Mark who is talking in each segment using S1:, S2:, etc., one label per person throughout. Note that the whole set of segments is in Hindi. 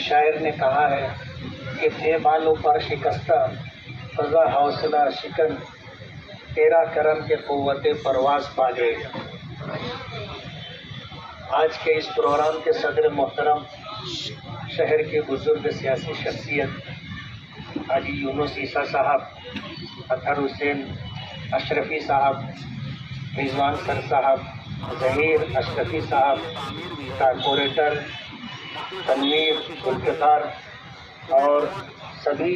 S1: शायर ने कहा है कि थे बालों पर शिकस्ता फजा हौसला शिकन, तेरा करम के कुव्वते परवाज पा गए। आज के इस प्रोग्राम के सदर मोहतरम, शहर के बुजुर्ग सियासी शख्सियत हाजी यूनुस ईसा साहब, अतहर हुसैन अशरफी साहब, रिजवान सर साहब, जहीर अशरफी साहब, कारपोरेटर तनवीर गुलफ़िकार और सभी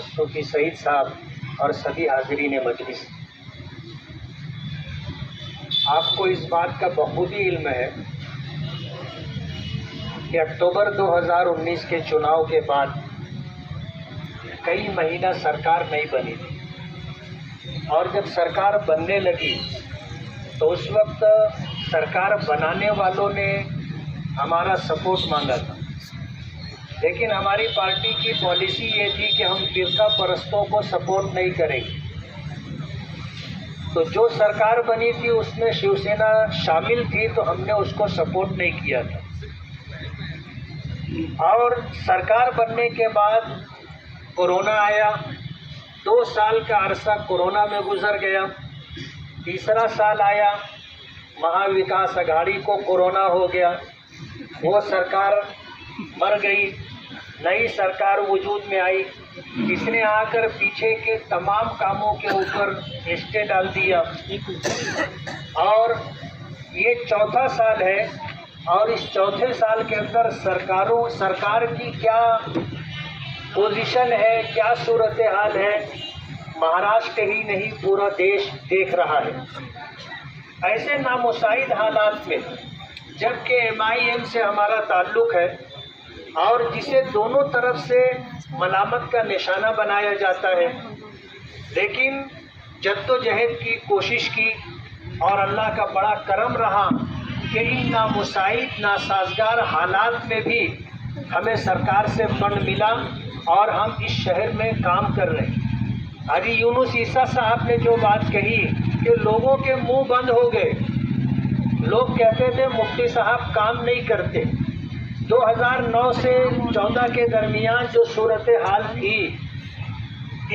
S1: सूफी सईद साहब और सभी हाज़रीन मजलिस, आपको इस बात का बखूबी इल्म है कि अक्टूबर 2019 के चुनाव के बाद कई महीना सरकार नहीं बनी थी और जब सरकार बनने लगी तो उस वक्त सरकार बनाने वालों ने हमारा सपोर्ट मांगा था, लेकिन हमारी पार्टी की पॉलिसी ये थी कि हम फ़िरका परस्तों को सपोर्ट नहीं करेंगे। तो जो सरकार बनी थी उसमें शिवसेना शामिल थी तो हमने उसको सपोर्ट नहीं किया था। और सरकार बनने के बाद कोरोना आया, 2 साल का अरसा कोरोना में गुजर गया। तीसरा साल आया, महाविकास अघाड़ी को कोरोना हो गया, वो सरकार मर गई, नई सरकार वजूद में आई जिसने आकर पीछे के तमाम कामों के ऊपर स्टे डाल दिया। और ये चौथा साल है और इस चौथे साल के अंदर सरकार की क्या पोजीशन है, क्या सूरत हाल है, महाराष्ट्र ही नहीं पूरा देश देख रहा है। ऐसे नामुसाइद हालात में जबकि MIM से हमारा ताल्लुक़ है और जिसे दोनों तरफ से मलामत का निशाना बनाया जाता है, लेकिन जद्दोजहद की कोशिश की और अल्लाह का बड़ा करम रहा कि इन नामुसाइद नासाजगार हालात में भी हमें सरकार से फंड मिला और हम इस शहर में काम कर रहे हैं। हाजी यूनुस ईसा साहब ने जो बात कही कि लोगों के मुंह बंद हो गए, लोग कहते थे मुफ्ती साहब काम नहीं करते। 2009 से 14 के दरमियान जो सूरत हाल थी,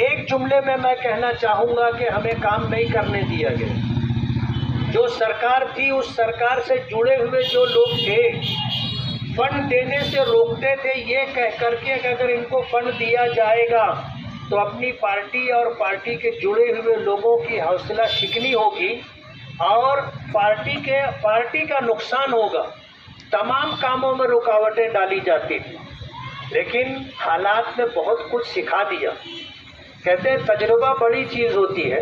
S1: एक जुमले में मैं कहना चाहूँगा कि हमें काम नहीं करने दिया गया। जो सरकार थी उस सरकार से जुड़े हुए जो लोग थे फंड देने से रोकते थे, ये कह करके कि अगर इनको फंड दिया जाएगा तो अपनी पार्टी और पार्टी के जुड़े हुए लोगों की हौसला शिकनी होगी और पार्टी का नुकसान होगा। तमाम कामों में रुकावटें डाली जाती थी, लेकिन हालात ने बहुत कुछ सिखा दिया। कहते हैं तजुर्बा बड़ी चीज़ होती है,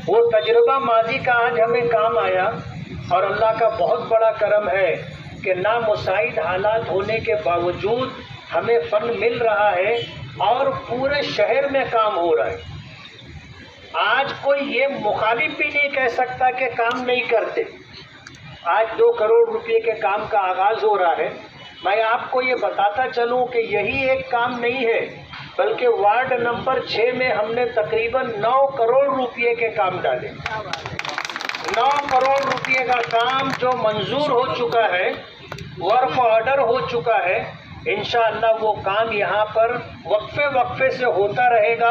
S1: वो तजुर्बा माजी का आज हमें काम आया और अल्लाह का बहुत बड़ा करम है कि नामुसाइद हालात होने के बावजूद हमें फंड मिल रहा है और पूरे शहर में काम हो रहा है। आज कोई ये मुखालिफ भी नहीं कह सकता कि काम नहीं करते। आज 2 करोड़ रुपए के काम का आगाज़ हो रहा है। मैं आपको ये बताता चलूं कि यही एक काम नहीं है, बल्कि वार्ड नंबर 6 में हमने तकरीबन 9 करोड़ रुपए के काम डाले। 9 करोड़ रुपए का काम जो मंजूर हो चुका है, वर्क ऑर्डर हो चुका है। इंशाअल्लाह वो काम यहाँ पर वक्फे से होता रहेगा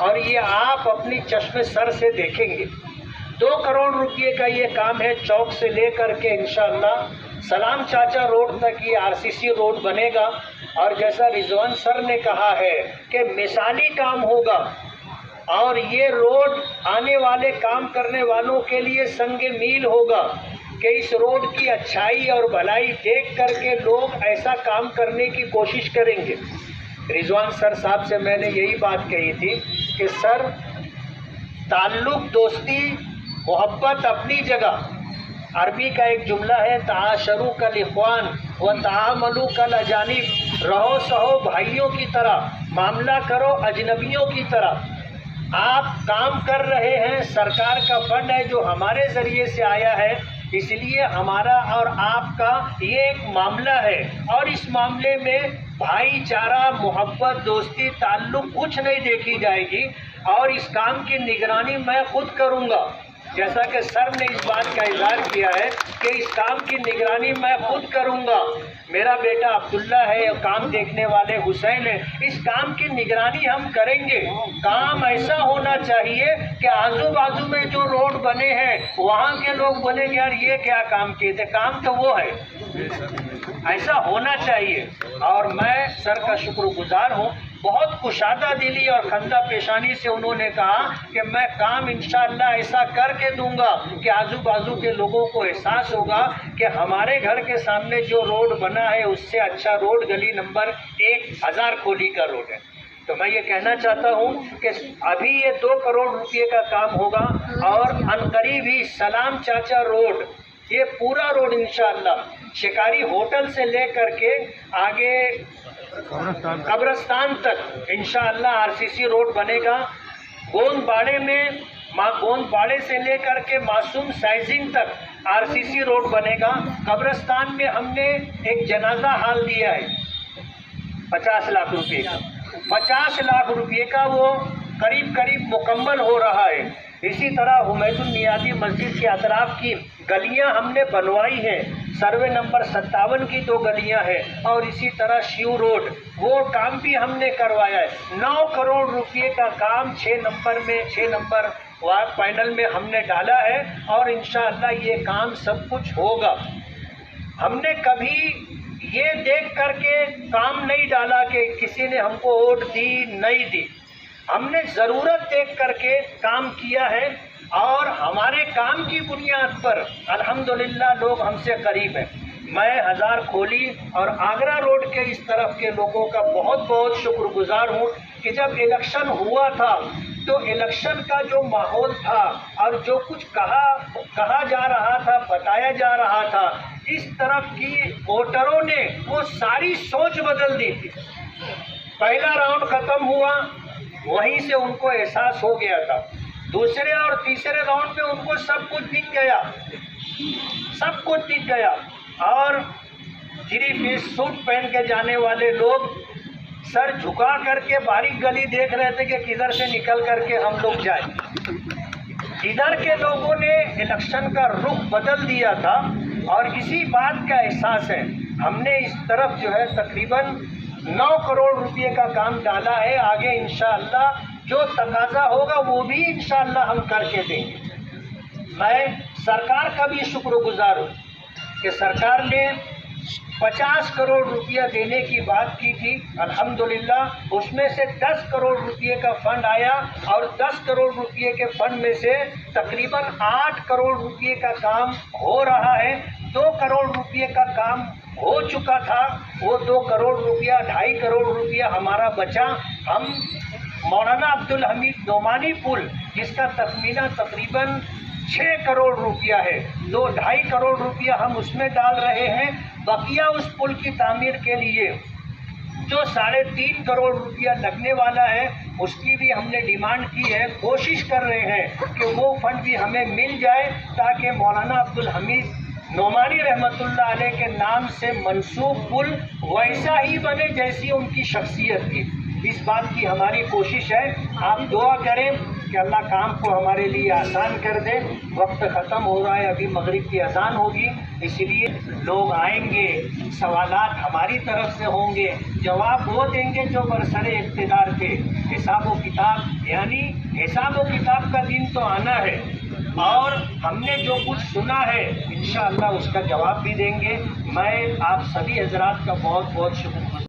S1: और ये आप अपनी चश्मे सर से देखेंगे। 2 करोड़ रुपए का ये काम है, चौक से लेकर के इंशाअल्लाह सलाम चाचा रोड तक ये RCC रोड बनेगा और जैसा रिजवान सर ने कहा है कि मिसाली काम होगा और ये रोड आने वाले काम करने वालों के लिए संगे मील होगा कि इस रोड की अच्छाई और भलाई देख करके लोग ऐसा काम करने की कोशिश करेंगे। रिजवान सर साहब से मैंने यही बात कही थी कि सर ताल्लुक़, दोस्ती, मोहब्बत अपनी जगह। अरबी का एक जुमला है, ताशरू कल इख्वान व तामलू कल अजानिब, रहो सहो भाइयों की तरह, मामला करो अजनबियों की तरह। आप काम कर रहे हैं, सरकार का फंड है जो हमारे ज़रिए से आया है, इसलिए हमारा और आपका ये एक मामला है और इस मामले में भाईचारा, मोहब्बत, दोस्ती, ताल्लुक़ कुछ नहीं देखी जाएगी और इस काम की निगरानी मैं खुद करूँगा। जैसा कि सर ने इस बात का इज़हार किया है कि इस काम की निगरानी मैं खुद करूँगा। मेरा बेटा अब्दुल्ला है, काम देखने वाले हुसैन है। इस काम की निगरानी हम करेंगे। काम ऐसा होना चाहिए कि आजू बाजू में जो रोड बने हैं वहाँ के लोग बोलेंगे यार ये क्या काम किए थे, काम तो वो है। ऐसा होना चाहिए। और मैं सर का शुक्रगुजार हूँ। बहुत कुशादा दिली और खंदा पेशानी से उन्होंने कहा कि मैं काम इंशाअल्लाह ऐसा करके दूंगा कि आजू बाजू के लोगों को एहसास होगा कि हमारे घर के सामने जो रोड बना है उससे अच्छा रोड गली नंबर 1000 खोली का रोड है। तो मैं ये कहना चाहता हूँ कि अभी ये 2 करोड़ रुपये का काम होगा और अनकरीब ही सलाम चाचा रोड, ये पूरा रोड इंशाअल्लाह शिकारी होटल से लेकर के आगे कब्रिस्तान तक इंशाअल्लाह आरसीसी रोड बनेगा। गोंदबाड़े में गोंदबाड़े से लेकर के मासूम साइजिंग तक आरसीसी रोड बनेगा। कब्रिस्तान में हमने एक जनाजा हाल दिया है 50 लाख रुपए का। 50 लाख रुपए का वो करीब करीब मुकम्मल हो रहा है। इसी तरह हुमैदुल नियाज़ी मस्जिद के अतराफ की गलियां हमने बनवाई हैं। सर्वे नंबर 57 की 2 गलियां हैं और इसी तरह शिव रोड वो काम भी हमने करवाया है। 9 करोड़ रुपए का काम 6 नंबर वार्ड पैनल में हमने डाला है और इंशाअल्लाह ये काम सब कुछ होगा। हमने कभी ये देख करके काम नहीं डाला कि किसी ने हमको वोट दी नहीं दी। हमने ज़रूरत देख करके काम किया है और हमारे काम की बुनियाद पर अल्हम्दुलिल्लाह लोग हमसे करीब हैं। मैं हज़ार खोली और आगरा रोड के इस तरफ के लोगों का बहुत बहुत शुक्रगुजार हूँ कि जब इलेक्शन हुआ था तो इलेक्शन का जो माहौल था और जो कुछ कहा जा रहा था, बताया जा रहा था, इस तरफ की वोटरों ने वो सारी सोच बदल दी थी। पहला राउंड ख़त्म हुआ, वहीं से उनको एहसास हो गया था। दूसरे और तीसरे राउंड में उनको सब कुछ दिख गया और 3-पीस सूट पहन के जाने वाले लोग सर झुका करके बारीक गली देख रहे थे कि किधर से निकल करके हम लोग जाए। इधर के लोगों ने इलेक्शन का रुख बदल दिया था और इसी बात का एहसास है। हमने इस तरफ जो है तकरीबन 9 करोड़ रुपए का काम डाला है। आगे इंशाअल्लाह जो तकाजा होगा वो भी इंशाअल्लाह हम करके देंगे। मैं सरकार का भी शुक्रगुजार हूँ कि सरकार ने 50 करोड़ रुपया देने की बात की थी। अल्हम्दुलिल्लाह उसमें से 10 करोड़ रुपये का फंड आया और 10 करोड़ रुपये के फंड में से तकरीबन 8 करोड़ रुपये का काम हो रहा है। 2 करोड़ रुपये का काम हो चुका था, वो 2 करोड़ रुपया 2.5 करोड़ रुपया हमारा बचा। हम मौलाना अब्दुल हमीद नोमानी पुल जिसका तखमीना तकरीबन 6 करोड़ रुपया है, 2-2.5 करोड़ रुपया हम उसमें डाल रहे हैं। बकिया उस पुल की तामीर के लिए जो 3.5 करोड़ रुपया लगने वाला है उसकी भी हमने डिमांड की है। कोशिश कर रहे हैं कि वो फंड भी हमें मिल जाए ताकि मौलाना अब्दुल हमीद नोमानी रहमतुल्लाह अलैह के नाम से मंसूब पुल वैसा ही बने जैसी उनकी शख्सियत थी। इस बात की हमारी कोशिश है। आप दुआ करें कि अल्लाह काम को हमारे लिए आसान कर दे। वक्त ख़त्म हो रहा है, अभी मगरिब की अजान होगी, इसलिए लोग आएंगे, सवालात हमारी तरफ से होंगे, जवाब वो देंगे जो बरसरे इक़्तिदार थे। हिसाब व किताब यानी हिसाब व किताब का दिन तो आना है और हमने जो कुछ सुना है इंशाअल्लाह उसका जवाब भी देंगे। मैं आप सभी हजरात का बहुत बहुत शुक्रिया।